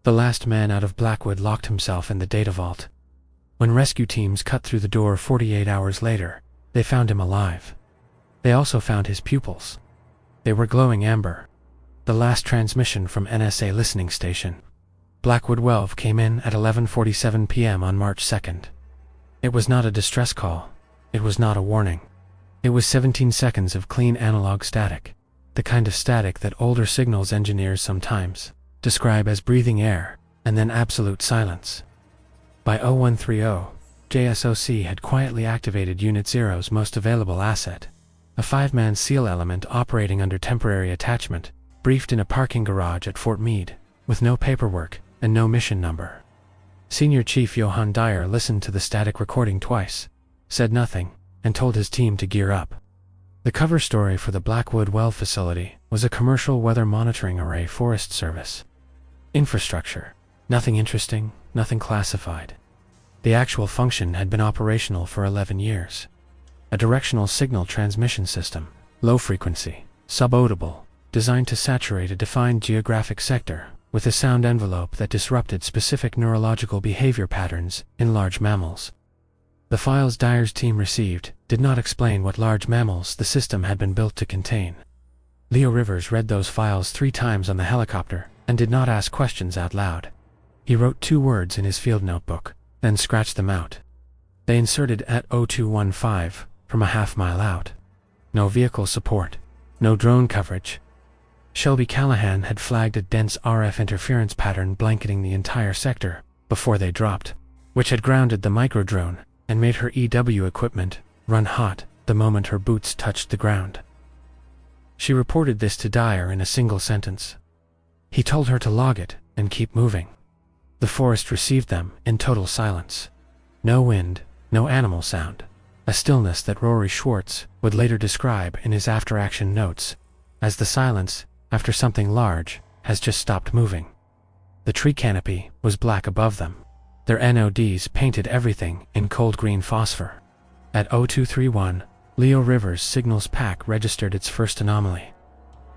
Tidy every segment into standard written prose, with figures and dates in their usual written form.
The last man out of Blackwood locked himself in the data vault. When rescue teams cut through the door 48 hours later, they found him alive. They also found his pupils. They were glowing amber. The last transmission from NSA Listening Station Blackwood-12 came in at 11:47 p.m. on March 2nd. It was not a distress call. It was not a warning. It was 17 seconds of clean analog static, the kind of static that older signals engineers sometimes describe as breathing air, and then absolute silence. By 0130, JSOC had quietly activated Unit Zero's most available asset, a 5-man SEAL element operating under temporary attachment, briefed in a parking garage at Fort Meade, with no paperwork and no mission number. Senior Chief Johann Dyer listened to the static recording twice, said nothing, and told his team to gear up. The cover story for the Blackwood-12 facility was a commercial weather monitoring array Forest Service. Infrastructure. Nothing interesting, nothing classified. The actual function had been operational for 11 years. A directional signal transmission system, low frequency, subaudible, designed to saturate a defined geographic sector with a sound envelope that disrupted specific neurological behavior patterns in large mammals. The files Dyer's team received did not explain what large mammals the system had been built to contain. Leo Rivers read those files 3 times on the helicopter and did not ask questions out loud. He wrote 2 words in his field notebook, then scratched them out. They inserted at 0215 from a half-mile out. No vehicle support, no drone coverage. Shelby Callahan had flagged a dense RF interference pattern blanketing the entire sector before they dropped, which had grounded the microdrone and made her EW equipment run hot the moment her boots touched the ground. She reported this to Dyer in a single sentence. He told her to log it and keep moving. The forest received them in total silence. No wind, no animal sound. A stillness that Rory Schwartz would later describe in his after-action notes as the silence after something large has just stopped moving. The tree canopy was black above them. Their NODs painted everything in cold green phosphor. At 0231, Leo Rivers' signals pack registered its first anomaly.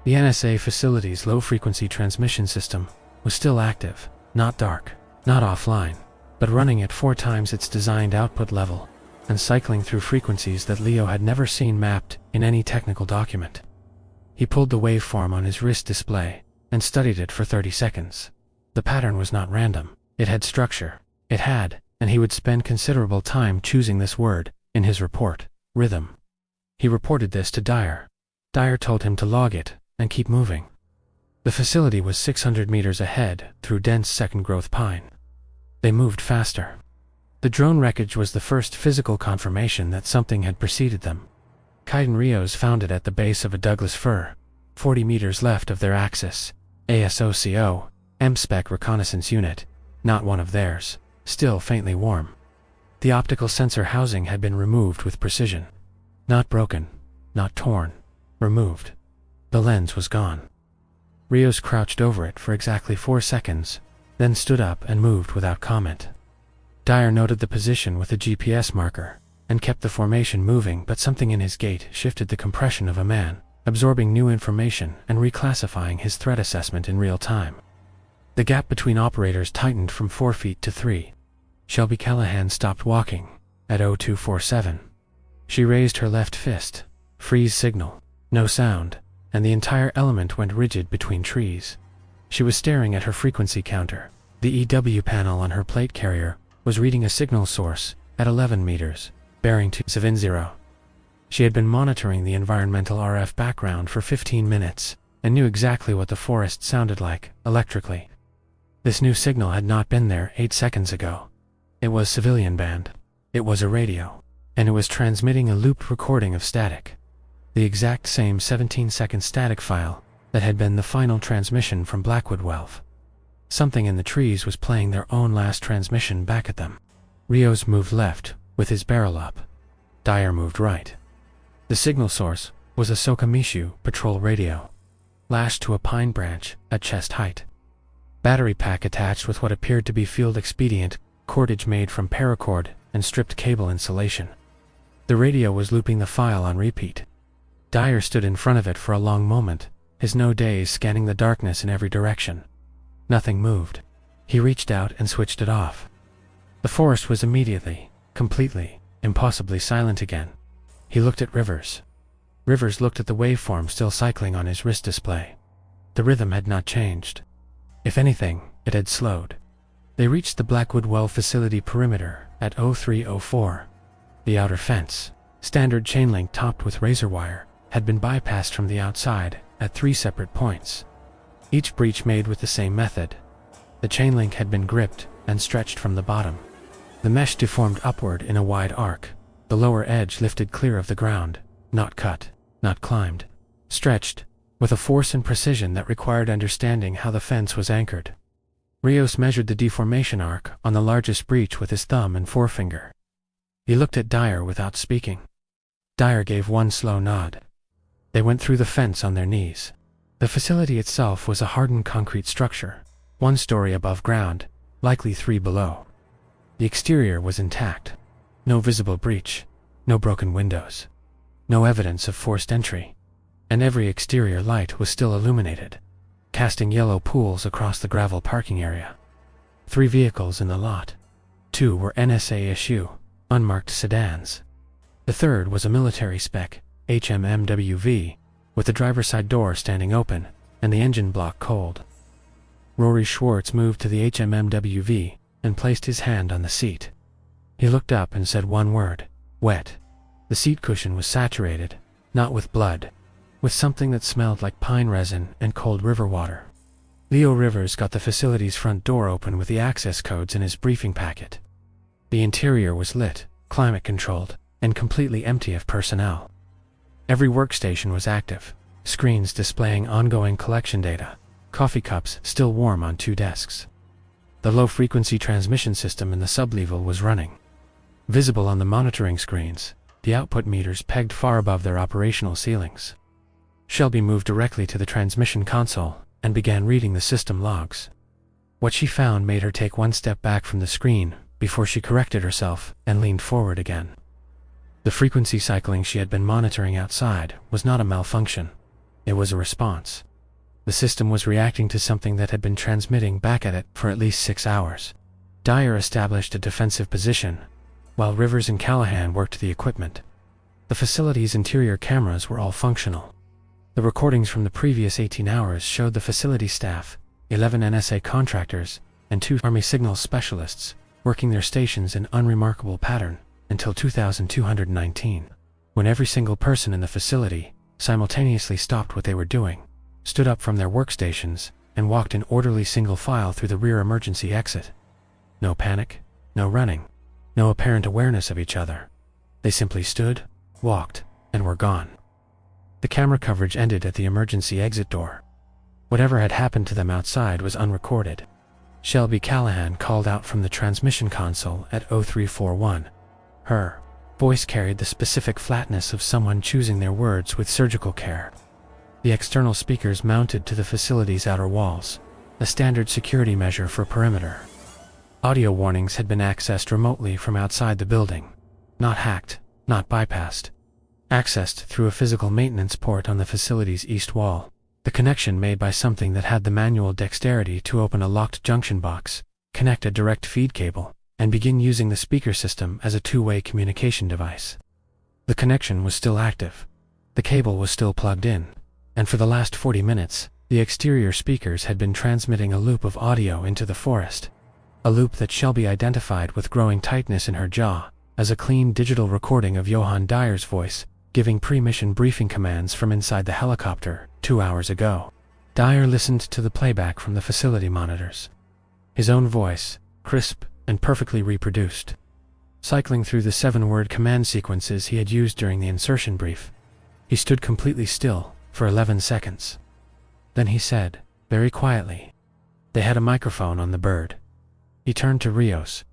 The NSA facility's low-frequency transmission system was still active, not dark, not offline, but running at 4 times its designed output level, and cycling through frequencies that Leo had never seen mapped in any technical document. He pulled the waveform on his wrist display and studied it for 30 seconds. The pattern was not random. It had structure. It had, and he would spend considerable time choosing this word in his report, rhythm. He reported this to Dyer. Dyer told him to log it and keep moving. The facility was 600 meters ahead through dense second-growth pine. They moved faster. The drone wreckage was the first physical confirmation that something had preceded them. Kaiden Rios found it at the base of a Douglas fir, 40 meters left of their axis. ASOCO, M-Spec reconnaissance unit, not one of theirs, still faintly warm. The optical sensor housing had been removed with precision. Not broken, not torn, removed. The lens was gone. Rios crouched over it for exactly 4 seconds, then stood up and moved without comment. Dyer noted the position with a GPS marker, and kept the formation moving, but something in his gait shifted the compression of a man, absorbing new information and reclassifying his threat assessment in real time. The gap between operators tightened from 4 feet to 3. Shelby Callahan stopped walking at 0247. She raised her left fist. Freeze signal. No sound, and the entire element went rigid between trees. She was staring at her frequency counter. The EW panel on her plate carrier was reading a signal source at 11 meters, bearing 270. She had been monitoring the environmental RF background for 15 minutes and knew exactly what the forest sounded like, electrically. This new signal had not been there 8 seconds ago. It was civilian band. It was a radio, and it was transmitting a looped recording of static. The exact same 17-second static file that had been the final transmission from Blackwood-12. Something in the trees was playing their own last transmission back at them. Rios moved left, with his barrel up. Dyer moved right. The signal source was a Sokamishu patrol radio, lashed to a pine branch at chest height. Battery pack attached with what appeared to be field-expedient cordage made from paracord and stripped cable insulation. The radio was looping the file on repeat. Dyer stood in front of it for a long moment, his no days scanning the darkness in every direction. Nothing moved. He reached out and switched it off. The forest was immediately, completely, impossibly silent again. He looked at Rivers. Rivers looked at the waveform still cycling on his wrist display. The rhythm had not changed. If anything, it had slowed. They reached the Blackwood-12 facility perimeter at 0304. The outer fence, standard chain link topped with razor wire, had been bypassed from the outside at 3 separate points. Each breach made with the same method. The chain link had been gripped and stretched from the bottom. The mesh deformed upward in a wide arc, the lower edge lifted clear of the ground, not cut, not climbed, stretched, with a force and precision that required understanding how the fence was anchored. Rios measured the deformation arc on the largest breach with his thumb and forefinger. He looked at Dyer without speaking. Dyer gave one slow nod. They went through the fence on their knees. The facility itself was a hardened concrete structure, 1 story above ground, likely 3 below. The exterior was intact. No visible breach, no broken windows, no evidence of forced entry, and every exterior light was still illuminated, casting yellow pools across the gravel parking area. 3 vehicles in the lot. 2 were NSA issue, unmarked sedans. The third was a military spec, HMMWV, with the driver's side door standing open and the engine block cold. Rory Schwartz moved to the HMMWV and placed his hand on the seat. He looked up and said one word: wet. The seat cushion was saturated, not with blood, with something that smelled like pine resin and cold river water. Leo Rivers got the facility's front door open with the access codes in his briefing packet. The interior was lit, climate-controlled, and completely empty of personnel. Every workstation was active, screens displaying ongoing collection data, coffee cups still warm on 2 desks. The low-frequency transmission system in the sublevel was running. Visible on the monitoring screens, the output meters pegged far above their operational ceilings. Shelby moved directly to the transmission console and began reading the system logs. What she found made her take 1 step back from the screen before she corrected herself and leaned forward again. The frequency cycling she had been monitoring outside was not a malfunction. It was a response. The system was reacting to something that had been transmitting back at it for at least 6 hours. Dyer established a defensive position, while Rivers and Callahan worked the equipment. The facility's interior cameras were all functional. The recordings from the previous 18 hours showed the facility staff, 11 NSA contractors, and 2 Army signals specialists, working their stations in unremarkable pattern until 2219, when every single person in the facility simultaneously stopped what they were doing, stood up from their workstations, and walked in orderly single file through the rear emergency exit. No panic, no running, no apparent awareness of each other. They simply stood, walked, and were gone. The camera coverage ended at the emergency exit door. Whatever had happened to them outside was unrecorded. Shelby Callahan called out from the transmission console at 0341. Her voice carried the specific flatness of someone choosing their words with surgical care. The external speakers mounted to the facility's outer walls, a standard security measure for perimeter. Audio warnings had been accessed remotely from outside the building. Not hacked, not bypassed. Accessed through a physical maintenance port on the facility's east wall. The connection made by something that had the manual dexterity to open a locked junction box, connect a direct feed cable, and begin using the speaker system as a 2-way communication device. The connection was still active. The cable was still plugged in, and for the last 40 minutes, the exterior speakers had been transmitting a loop of audio into the forest. A loop that Shelby identified with growing tightness in her jaw as a clean digital recording of Johann Dyer's voice, giving pre-mission briefing commands from inside the helicopter 2 hours ago. Dyer listened to the playback from the facility monitors. His own voice, crisp and perfectly reproduced. Cycling through the 7-word command sequences he had used during the insertion brief, he stood completely still for 11 seconds. Then he said, very quietly, they had a microphone on the bird. He turned to Rios.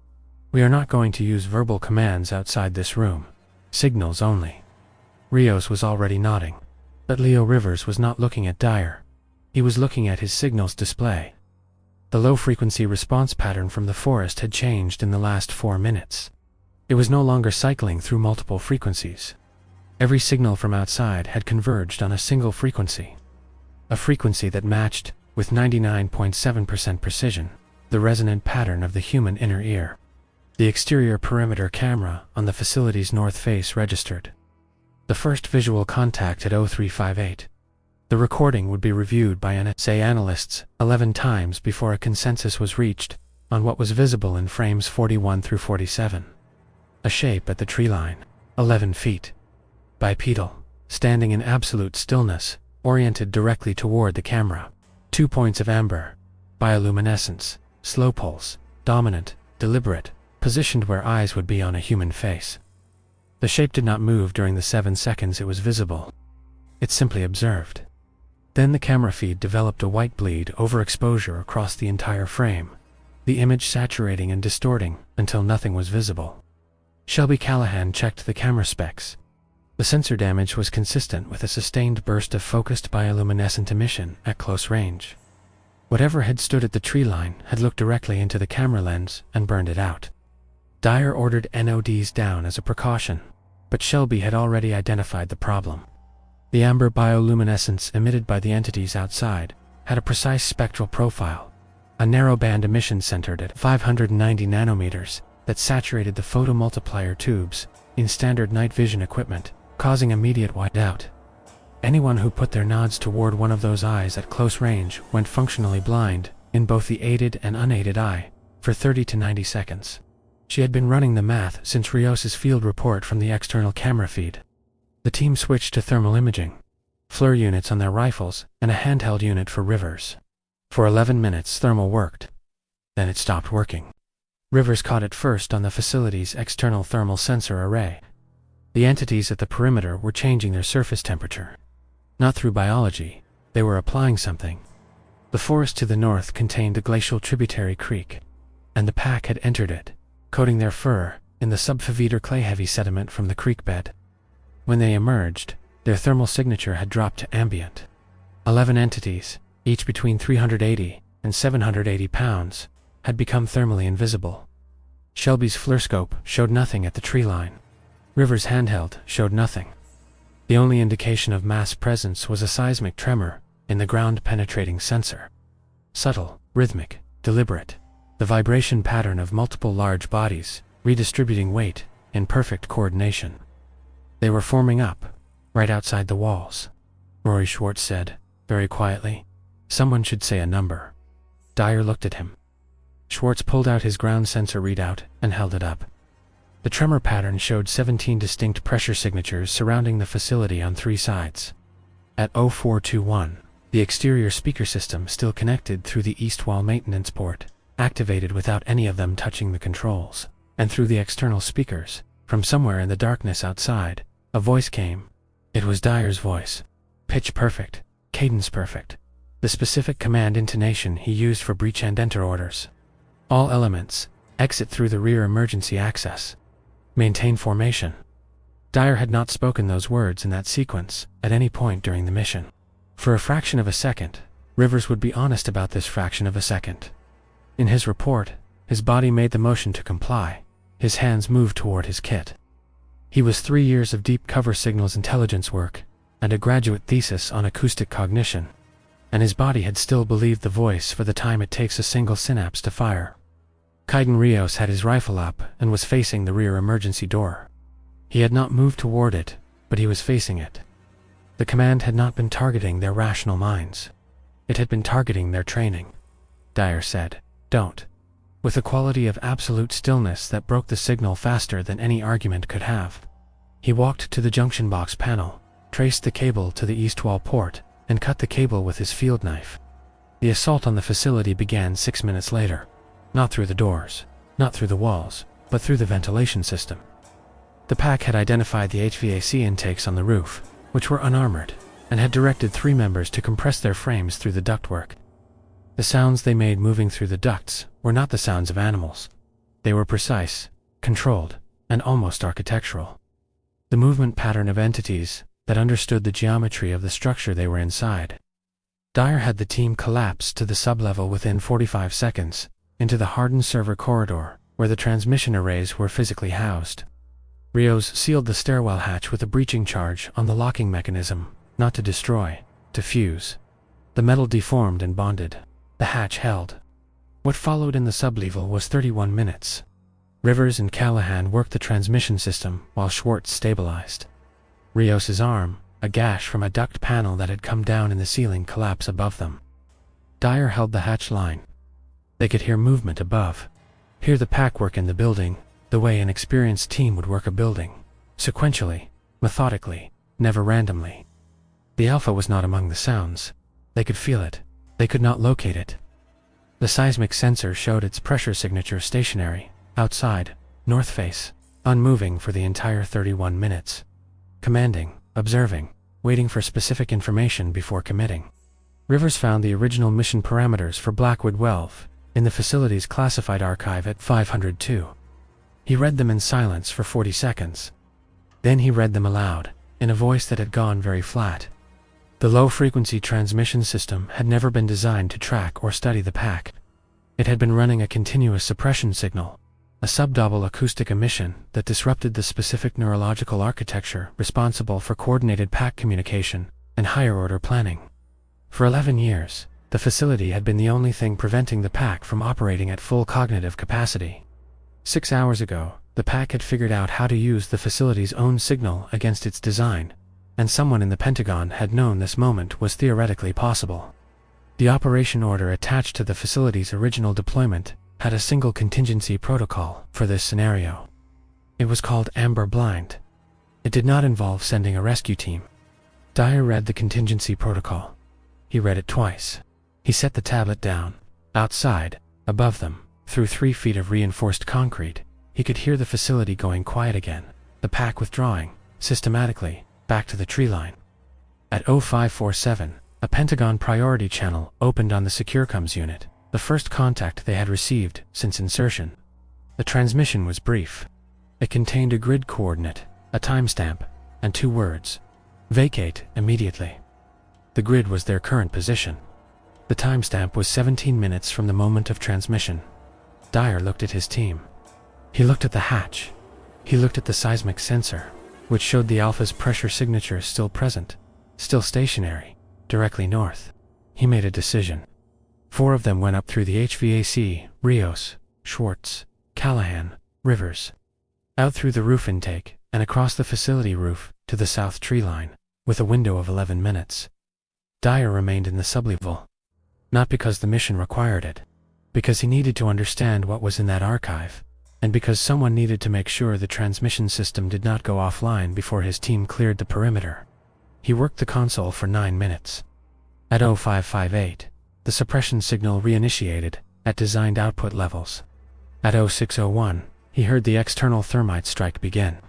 We are not going to use verbal commands outside this room. Signals only. Rios was already nodding. But Leo Rivers was not looking at Dyer. He was looking at his signals display. The low-frequency response pattern from the forest had changed in the last 4 minutes. It was no longer cycling through multiple frequencies. Every signal from outside had converged on a single frequency. A frequency that matched, with 99.7% precision, the resonant pattern of the human inner ear. The exterior perimeter camera on the facility's north face registered the first visual contact at 0358. The recording would be reviewed by NSA analysts 11 times before a consensus was reached on what was visible in frames 41 through 47. A shape at the tree line, 11 feet. Bipedal, standing in absolute stillness, oriented directly toward the camera. 2 points of amber. Bioluminescence, slow pulse, dominant, deliberate, positioned where eyes would be on a human face. The shape did not move during the 7 seconds it was visible. It simply observed. Then the camera feed developed a white bleed overexposure across the entire frame, the image saturating and distorting until nothing was visible. Shelby Callahan checked the camera specs. The sensor damage was consistent with a sustained burst of focused bioluminescent emission at close range. Whatever had stood at the tree line had looked directly into the camera lens and burned it out. Dyer ordered NODs down as a precaution, but Shelby had already identified the problem. The amber bioluminescence emitted by the entities outside had a precise spectral profile, a narrow-band emission centered at 590 nanometers that saturated the photomultiplier tubes in standard night vision equipment, causing immediate whiteout. Anyone who put their nods toward one of those eyes at close range went functionally blind, in both the aided and unaided eye, for 30 to 90 seconds. She had been running the math since Rios' field report from the external camera feed. The team switched to thermal imaging, FLIR units on their rifles, and a handheld unit for Rivers. For 11 minutes thermal worked. Then it stopped working. Rivers caught it first on the facility's external thermal sensor array. The entities at the perimeter were changing their surface temperature. Not through biology, they were applying something. The forest to the north contained a glacial tributary creek, and the pack had entered it, coating their fur in the sub-5-meter clay-heavy sediment from the creek bed. When they emerged, their thermal signature had dropped to ambient. 11 entities, each between 380 and 780 pounds, had become thermally invisible. Shelby's FLIRscope showed nothing at the tree line. Rivers' handheld showed nothing. The only indication of mass presence was a seismic tremor in the ground-penetrating sensor. Subtle, rhythmic, deliberate, the vibration pattern of multiple large bodies, redistributing weight in perfect coordination. They were forming up, right outside the walls. Rory Schwartz said, very quietly, "Someone should say a number." Dyer looked at him. Schwartz pulled out his ground sensor readout and held it up. The tremor pattern showed 17 distinct pressure signatures surrounding the facility on 3 sides. At 0421, the exterior speaker system still connected through the east wall maintenance port, activated without any of them touching the controls, and through the external speakers, from somewhere in the darkness outside, a voice came. It was Dyer's voice. Pitch perfect, cadence perfect. The specific command intonation he used for breach and enter orders. All elements, exit through the rear emergency access. Maintain formation. Dyer had not spoken those words in that sequence at any point during the mission. For a fraction of a second, Rivers would be honest about this fraction of a second. In his report, his body made the motion to comply. His hands moved toward his kit. He was 3 years of deep cover signals intelligence work and a graduate thesis on acoustic cognition, and his body had still believed the voice for the time it takes a single synapse to fire. Kaiden Rios had his rifle up and was facing the rear emergency door. He had not moved toward it, but he was facing it. The command had not been targeting their rational minds. It had been targeting their training. Dyer said, "Don't," with a quality of absolute stillness that broke the signal faster than any argument could have. He walked to the junction box panel, traced the cable to the east wall port, and cut the cable with his field knife. The assault on the facility began 6 minutes later. Not through the doors, not through the walls, but through the ventilation system. The pack had identified the HVAC intakes on the roof, which were unarmored, and had directed 3 members to compress their frames through the ductwork. The sounds they made moving through the ducts were not the sounds of animals. They were precise, controlled, and almost architectural. The movement pattern of entities that understood the geometry of the structure they were inside. Dyer had the team collapse to the sublevel within 45 seconds, into the hardened server corridor, where the transmission arrays were physically housed. Rios sealed the stairwell hatch with a breaching charge on the locking mechanism, not to destroy, to fuse. The metal deformed and bonded. The hatch held. What followed in the sublevel was 31 minutes. Rivers and Callahan worked the transmission system while Schwartz stabilized. Rios's arm, a gash from a duct panel that had come down in the ceiling, collapsed above them. Dyer held the hatch line. They could hear movement above. Hear the pack work in the building, the way an experienced team would work a building. Sequentially, methodically, never randomly. The Alpha was not among the sounds. They could feel it. They could not locate it. The seismic sensor showed its pressure signature stationary, outside, north face, unmoving for the entire 31 minutes. Commanding, observing, waiting for specific information before committing. Rivers found the original mission parameters for Blackwood-12 in the facility's classified archive at 502. He read them in silence for 40 seconds. Then he read them aloud, in a voice that had gone very flat. The low-frequency transmission system had never been designed to track or study the pack. It had been running a continuous suppression signal, a subdouble acoustic emission that disrupted the specific neurological architecture responsible for coordinated pack communication and higher-order planning. For 11 years, the facility had been the only thing preventing the pack from operating at full cognitive capacity. 6 hours ago, the pack had figured out how to use the facility's own signal against its design, and someone in the Pentagon had known this moment was theoretically possible. The operation order attached to the facility's original deployment had a single contingency protocol for this scenario. It was called Amber Blind. It did not involve sending a rescue team. Dyer read the contingency protocol. He read it twice. He set the tablet down. Outside, above them, through 3 feet of reinforced concrete, he could hear the facility going quiet again, the pack withdrawing, systematically, back to the tree line. At 0547, a Pentagon priority channel opened on the SecureComms unit, the first contact they had received since insertion. The transmission was brief. It contained a grid coordinate, a timestamp, and 2 words: vacate immediately. The grid was their current position. The timestamp was 17 minutes from the moment of transmission. Dyer looked at his team. He looked at the hatch. He looked at the seismic sensor, which showed the Alpha's pressure signature still present, still stationary, directly north. He made a decision. 4 of them went up through the HVAC, Rios, Schwartz, Callahan, Rivers. Out through the roof intake, and across the facility roof, to the south tree line, with a window of 11 minutes. Dyer remained in the sublevel. Not because the mission required it. Because he needed to understand what was in that archive, and because someone needed to make sure the transmission system did not go offline before his team cleared the perimeter. He worked the console for 9 minutes. At 0558, the suppression signal reinitiated, at designed output levels. At 0601, he heard the external thermite strike begin.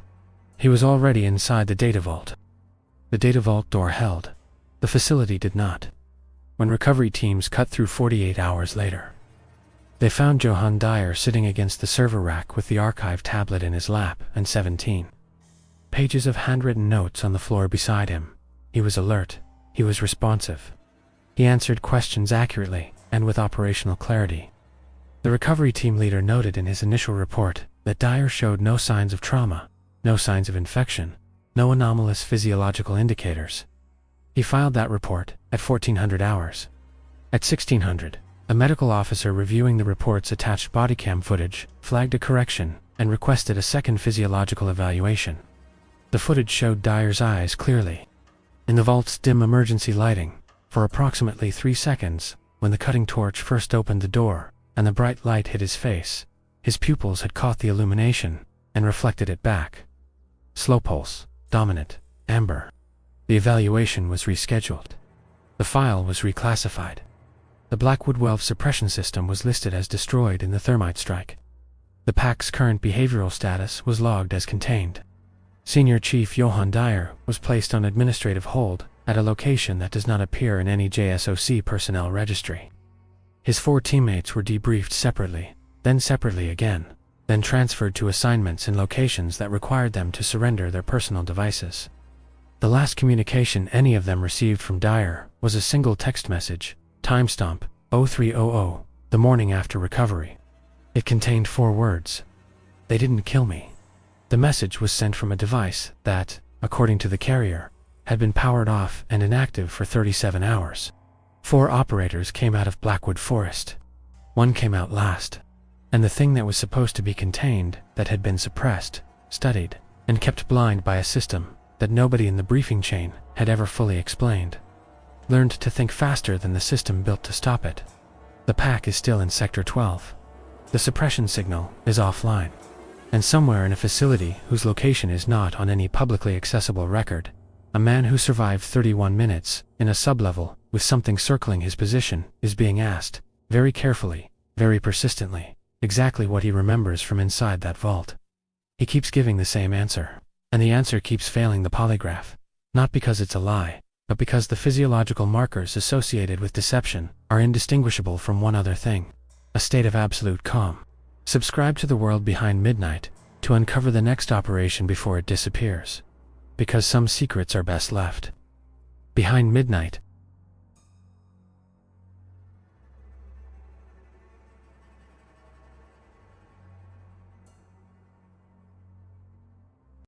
He was already inside the data vault. The data vault door held. The facility did not. When recovery teams cut through 48 hours later, they found Johann Dyer sitting against the server rack with the archive tablet in his lap and 17 pages of handwritten notes on the floor beside him. He was alert. He was responsive. He answered questions accurately and with operational clarity. The recovery team leader noted in his initial report that Dyer showed no signs of trauma, no signs of infection, no anomalous physiological indicators. He filed that report at 1400 hours. At 1600, a medical officer reviewing the report's attached bodycam footage flagged a correction and requested a second physiological evaluation. The footage showed Dyer's eyes clearly. In the vault's dim emergency lighting, for approximately 3 seconds, when the cutting torch first opened the door and the bright light hit his face, his pupils had caught the illumination and reflected it back. Slow pulse, dominant, amber. The evaluation was rescheduled. The file was reclassified. The Blackwood-12 suppression system was listed as destroyed in the thermite strike. The pack's current behavioral status was logged as contained. Senior Chief Johann Dyer was placed on administrative hold at a location that does not appear in any JSOC personnel registry. His 4 teammates were debriefed separately, then separately again, then transferred to assignments in locations that required them to surrender their personal devices. The last communication any of them received from Dyer was a single text message, timestamp 0300, the morning after recovery. It contained 4 words. They didn't kill me. The message was sent from a device that, according to the carrier, had been powered off and inactive for 37 hours. 4 operators came out of Blackwood Forest. One came out last. And the thing that was supposed to be contained, that had been suppressed, studied, and kept blind by a system that nobody in the briefing chain had ever fully explained, learned to think faster than the system built to stop it. The pack is still in Sector 12. The suppression signal is offline. And somewhere in a facility whose location is not on any publicly accessible record, a man who survived 31 minutes in a sublevel with something circling his position is being asked, very carefully, very persistently, exactly what he remembers from inside that vault. He keeps giving the same answer, and the answer keeps failing the polygraph, not because it's a lie, but because the physiological markers associated with deception are indistinguishable from one other thing: a state of absolute calm. Subscribe to The World Behind Midnight to uncover the next operation before it disappears, because some secrets are best left behind midnight.